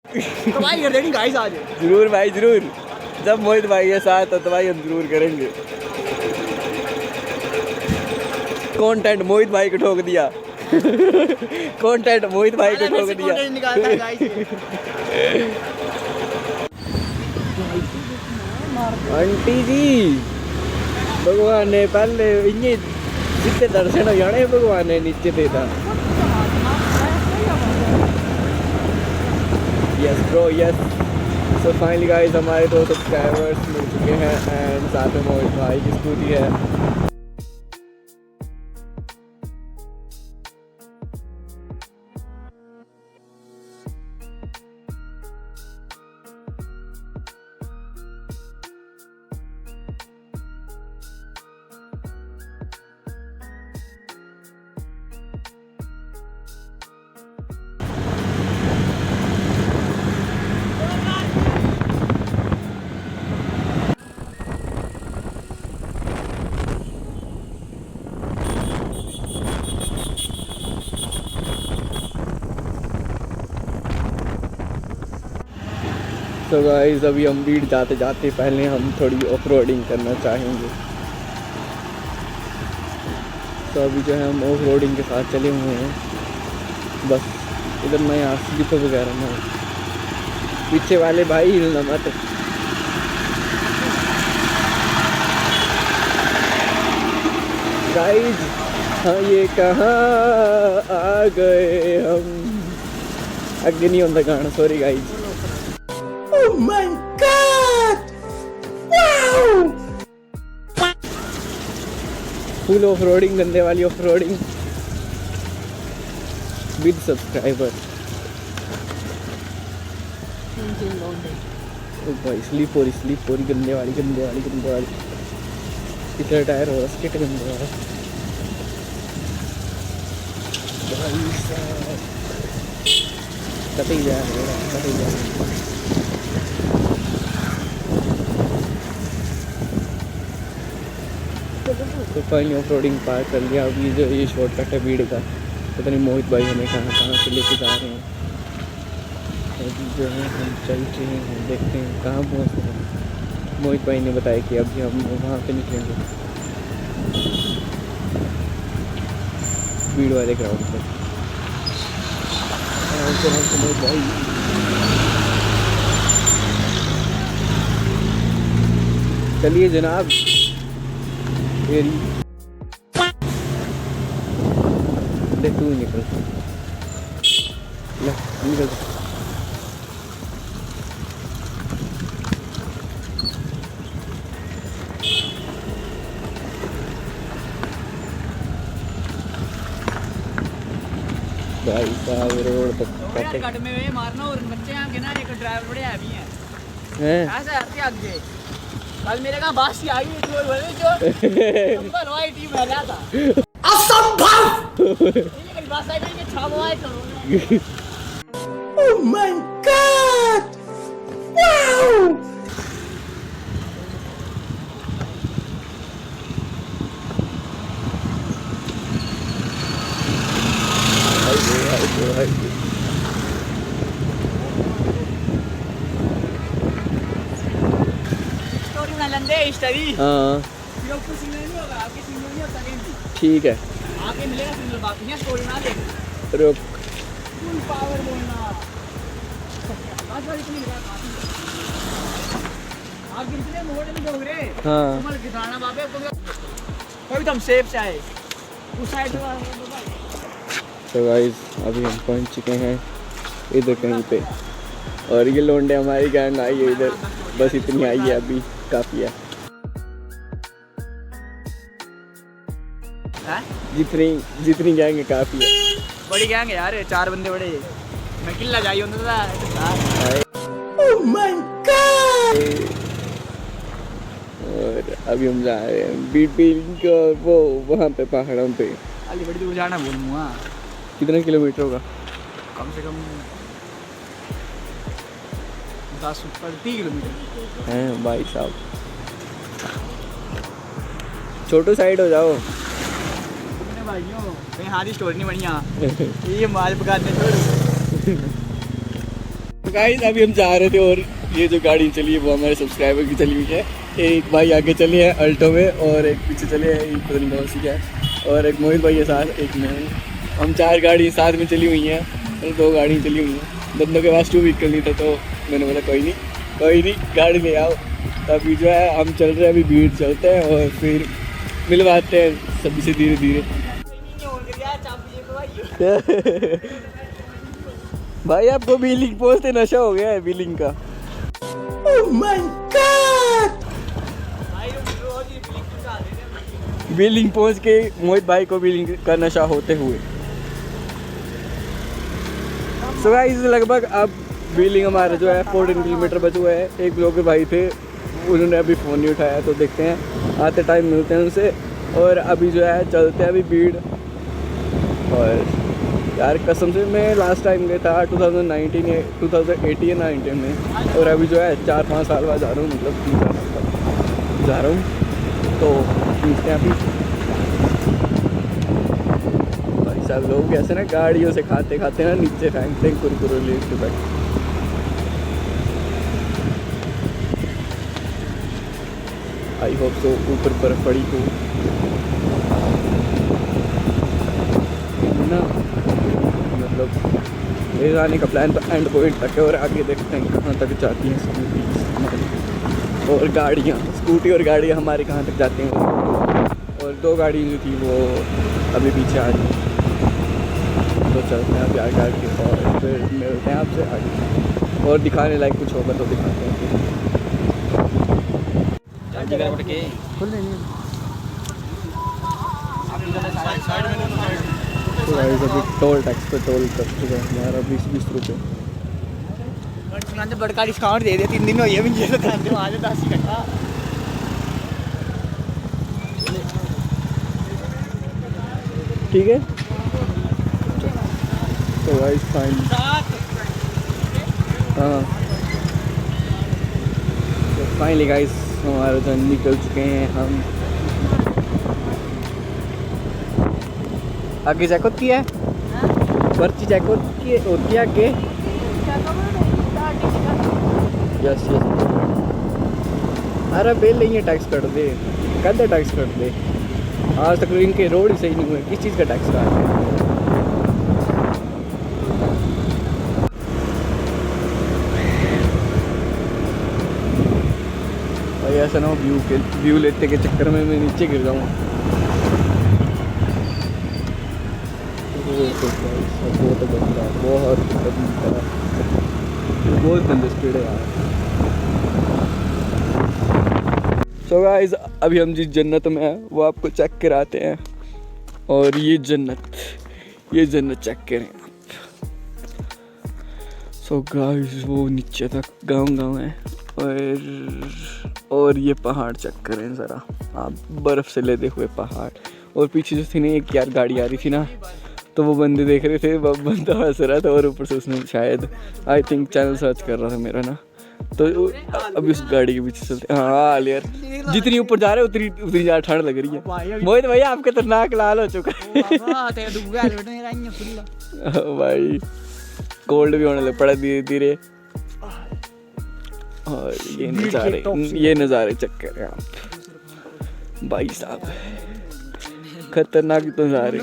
तो भाई कर देनी गाइस आज। जरूर भाई जरूर, जब मोहित भाई के साथ तो भाई हम जरूर करेंगे। कंटेंट मोहित भाई को ठोक दिया। कंटेंट मोहित भाई को ठोक दिया। आंटी जी भगवान ने पहले इन्हें जितने दर्शन हो जाने भगवान ने नीचे देता। Yes bro yes. So finally guys हमारे 2 सब्सक्राइबर्स मिल चुके हैं एंड साथ में मोहित भाई की स्कूटी है। तो गाइस अभी हम बीड़ जाते जाते पहले हम थोड़ी ऑफ रोडिंग करना चाहेंगे। तो अभी जो है हम ऑफ रोडिंग के साथ चले हुए हैं। बस इधर मैं यहाँ स्लिप वगैरह ना, पीछे वाले भाई हिलना मत। गाइस हाँ ये कहाँ आ गए हम। आगे नहीं होता गाना, sorry guys. Oh my God! Wow! Full off roading, गंदे वाली ऑफ रोडिंग विद सब्सक्राइबर। ओ भाई स्लिप हो रही गंदे वाली। पिछला टायर हो स्किट गंदे वाला। भाई साहब कटे ही जा रहे हैं। तो फाइनली ऑफ रोडिंग पार कर लिया। अब ये जो ये शॉर्टकट है भीड़ का, पता नहीं मोहित भाई हमें कहाँ से लेके जा रहे हैं। अभी जो है हम चल रहे हैं, देखते हैं कहाँ पहुँचते हैं। मोहित भाई ने बताया कि अभी हम वहाँ पे निकलेंगे भीड़ वाले ग्राउंड पर। मोहित भाई चलिए जनाब। देख तू निकल भाई साहब रोड तक कट में मारना और बच्चे यहाँ के ना एक ड्राइवर बड़े हैवी हैं। ऐसा आते आगे कल मेरे कहाँ बास की आई जो नंबर वाई टीम है था असंभव। ये बास आई नहीं छावाए करो। Oh my God wow. Story ना लंदे स्टोरी। हाँ ठीक है आगे मिलेगा सिग्नल, बाकी है स्टोरी ना ले। रुक फुल पावर बोलना। आज वाली इतनी है आगे कितने मोड़ में दोग रे। हाँ कमल किसाना बाबे को कोई तुम सेफ से आए उस साइड में। तो गाइस अभी हम पहुंच चुके हैं इधर कहीं पे, और ये लोंडे हमारी गैंग आई है इधर। बस इतनी आई है, अभी काफ़ी है। जितनी गैंग है काफ़ी है। बड़ी गैंग है यार, 4 बंदे बड़े। मैं किल्ला जाई होता था। Oh my God. और अभी हम जा रहे हैं बीपिंग को वो वहाँ पे पहाड़ों पे। अली बड़ी दूर जाना बोलूँगा। कितना किलोमीटर होगा? कम से कम 10 ऊपर 30 किलोमीटर हैं भाई साहब। छोटू साइड हो जाओ भाइयों, कहीं हारी स्टोरी नहीं बनी यहाँ। ये माल पकाते छोड़। तो गाइस अभी हम जा रहे थे और ये जो गाड़ी चली है वो हमारे सब्सक्राइबर की चली हुई है। एक भाई आगे चले हैं अल्टो में और एक पीछे चले हैं पता नहीं कौन सी क्या है, और एक मोहित भाई के साथ एक मैं। हम 4 गाड़ी साथ में चली हुई हैं और 2 गाड़ी चली हुई हैं। बंदों के पास 2 व्हीकल नहीं था तो मैंने बोला कोई नहीं गाड़ी ले आओ। तो अभी जो है हम चल रहे हैं, अभी भीड़ चलते हैं और फिर मिलवाते हैं सभी से धीरे धीरे। भाई आपको व्हीलिंग पहुंचते नशा हो गया है व्हीलिंग का। Oh my God! व्हीलिंग पहुंच के मोहित भाई को व्हीलिंग का नशा होते हुए। सो गाइस लगभग अब व्हीलिंग हमारा जो है 14 किलोमीटर बचा हुआ है। एक लोग भाई थे उन्होंने अभी फ़ोन नहीं उठाया, तो देखते हैं आते टाइम मिलते हैं उनसे। और अभी जो है चलते हैं अभी भीड़। और यार कसम से मैं लास्ट टाइम गया था 2018 या 19 में, और अभी जो है 4-5 साल बाद जा रहा हूँ, मतलब 3-4 साल बाद जा रहा हूँ। तो पूछते हैं अभी भाई साहब लोग ऐसे ना गाड़ियों से खाते खाते ना नीचे फेंकते हैं कुरकुरे लेके बैठ। आई होप सो ऊपर बर्फ पड़ी हो ना। मतलब ले जाने का प्लान तो एंड पॉइंट तक है और आगे देखते हैं कहाँ तक जाती हैं स्कूटी और गाड़ियाँ। स्कूटी और गाड़ियाँ हमारे कहाँ तक जाती हैं। और 2 गाड़ी जो थी वो अभी पीछे आ रही है। तो चलते हैं अभी आगे आगे और फिर मिलते हैं आपसे आगे, और दिखाने लायक कुछ होगा तो दिखाते हैं। तो अभी टोल टैक्स पे टोल कर चुका है हमारा 20 रुपये। बड़का डिस्काउंट दे दिया, 3 दिन हो गए मुझे तो खाते वहाँ से 10 घंटा। ठीक है तो गाइस फाइन। हाँ तो फाइनली गाइस हमारा जो निकल चुके हैं हम। आगे चेक होती है पर्ची चेक होती है आगे। यस अरे बिल नहीं है, टैक्स कट दे कहते टैक्स कट दे। आज तक इनके रोड ही सही नहीं हुए, किस चीज़ का टैक्स काट है। भाई ऐसा ना हो व्यू लेते के चक्कर में मैं नीचे गिर जाऊँ। बहुत गंदे स्पीड है यार। सो गाइस अभी हम जिस जन्नत में हैं वो आपको चेक कराते हैं। और ये जन्नत चेक करें आप। सो गाइस वो नीचे तक गाँव है और ये पहाड़ चेक करें ज़रा आप, बर्फ़ से लदे हुए पहाड़। और पीछे जो थी ना एक यार गाड़ी आ रही थी ना, तो वो बंदे देख रहे थे, वो बंदा हंस रहा था और ऊपर से उसने शायद आई थिंक चैनल सर्च कर रहा था मेरा ना। तो अभी उस गाड़ी के पीछे चलते। हाँ यार जितनी ऊपर जा रहे हैं उतनी ज़्यादा ठंड लग रही है। मोहित भैया आपके तो नाक लाल हो चुका है। भाई कोल्ड भी होने लग पड़ा धीरे धीरे। और ये नज़ारे चेक करें आप भाई साहब, खतरनाक नज़ारे।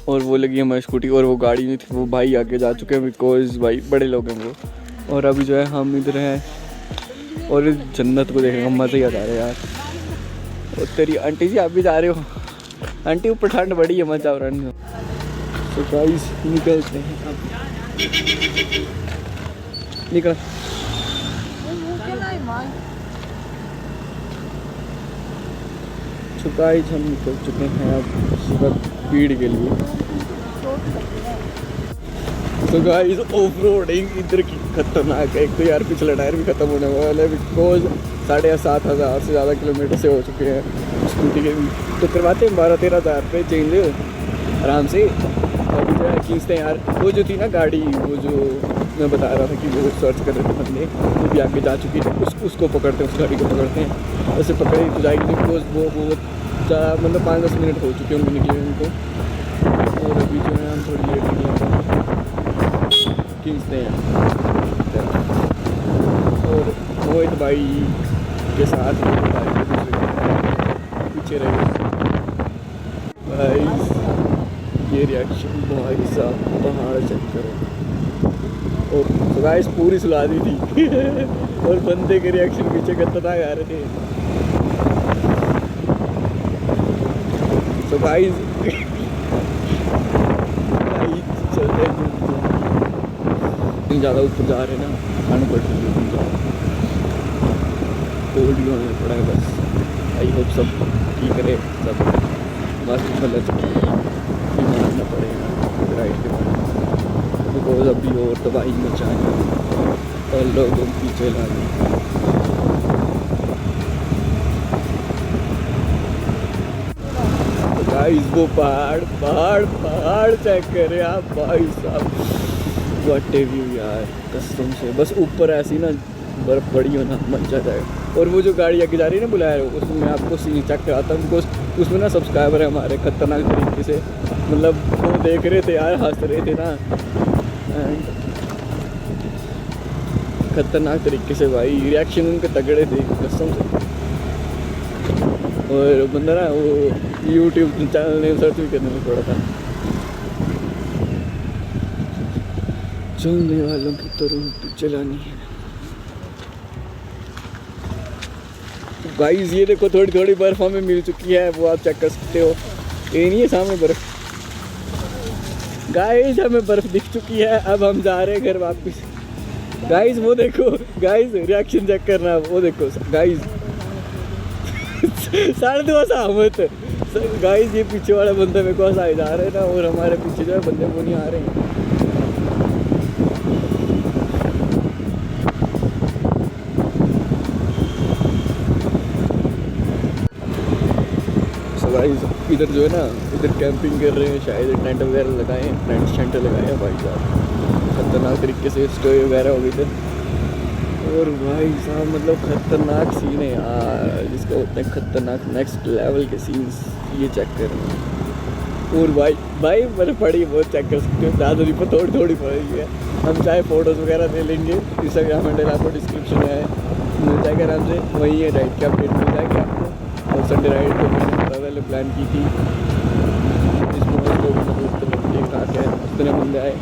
और वो लगी हमारी स्कूटी और वो गाड़ी नहीं थी, वो भाई आगे जा चुके हैं बिकॉज भाई बड़े लोग हैं वो। और अभी जो है हम इधर हैं और इस जन्नत को देखने का मज़ा ही आ रहा है यार। और तेरी आंटी जी आप भी जा रहे हो? आंटी ऊपर ठंड बड़ी है, मजा आ रहा है। तो गाइस निकलते हैं अब, निकल। तो गाइस हम निकल चुके हैं अब सुबह भीड़ के लिए। तो गाइस ऑफ रोडिंग इधर की खतरनाक है। एक तो यार पिछला टायर भी खत्म होने वाला है बिकॉज 7,500 से ज़्यादा किलोमीटर से हो चुके हैं स्कूटी के भी। तो करवाते हैं 12-13 हज़ार रुपये चेंज आराम से। अभी जो है खींचते हैं यार। वो जो थी ना गाड़ी, वो जो मैं बता रहा था कि वो सर्च कर रहे थे बंदे, वो भी आगे जा चुकी थी। उसको पकड़ते हैं, उस गाड़ी को पकड़ते हैं। ऐसे पकड़े तो जाएगी बिकॉज वो ज़्यादा मतलब 5-10 मिनट हो चुके होंगे निकले उनको। खींचते हैं और मोहित भाई के साथ पीछे रहे भाई। ये रिएक्शन भाई साहब पहाड़ चेक करो। और तो गाइस पूरी सुला दी थी और बंदे के रिएक्शन पीछे खतरनाक आ रहे थे। तो गाइस चलते हैं, ज़्यादा ऊपर जा रहे हैं ना, ठंड पड़ रही है, कोल्ड भी होने पड़ा है। बस आई होप सब ठीक रहे, सब मस्त मतलब मानना पड़ेगा राइड के बाद, बिकॉज अभी और तबाही मचाएंगे और लोगों को पीछे लाने। गाइस वो पहाड़ चेक करें आप भाई साहब, व्हाट ए व्यू यार कसम से। बस ऊपर ऐसी ना बर्फ़ पड़ी हो ना मजा जाए। और वो जो गाड़ी आगे जा रही है ना बुलाया, उसमें मैं आपको सीन चेक कराता हूँ, बिकॉज उसमें ना सब्सक्राइबर है हमारे खतरनाक तरीके से, मतलब वो देख रहे थे यार, हंस रहे थे ना खतरनाक तरीके से भाई, रिएक्शन उनके तगड़े थे कसम से। और बंदा ना वो यूट्यूब चैनल ने सर्च भी करने में पड़ा था। चलने वालों की तरफ चलानी है गाइस। ये देखो थोड़ी थोड़ी बर्फ हमें मिल चुकी है, वो आप चेक कर सकते हो। ये नहीं है सामने बर्फ गाइस, हमें बर्फ दिख चुकी है। अब हम जा रहे हैं घर वापस गाइस। वो देखो गाइस, रिएक्शन चेक करना, वो देखो गाइस साढ़े दो सहमत गाइस। ये पीछे वाला बंदा मेरे को हंसाए जा रहे हैं ना, और हमारे पीछे जो है बंदे वो नहीं आ रहे हैं। गाइस इधर जो है ना, इधर कैंपिंग कर रहे हैं, शायद टेंट वगैरह लगाए हैं, टेंट लगाए हैं भाई साहब, खतरनाक तरीके से स्टोरी वगैरह हो गई थी। और भाई साहब मतलब खतरनाक सीन है यार, जिसको होते हैं खतरनाक नेक्स्ट लेवल के सीन्स, ये चेक करें। और भाई बर्फ पड़ी बहुत चेक कर सकते हो, ज़्यादा नहीं पर थोड़ी थोड़ी पड़ी है। हम चाहे फ़ोटोज़ वगैरह दे लेंगे, इंस्टाग्राम हैंडल आपको डिस्क्रिप्शन में है, मिल जाएगा आराम से, वहीं है राइड की अपडेट मिल जाएगी आपको। और संडे राइड को मैंने पहले प्लान की थी, इसमें मतलब ठीक ठाक है, उतने बंदे आए।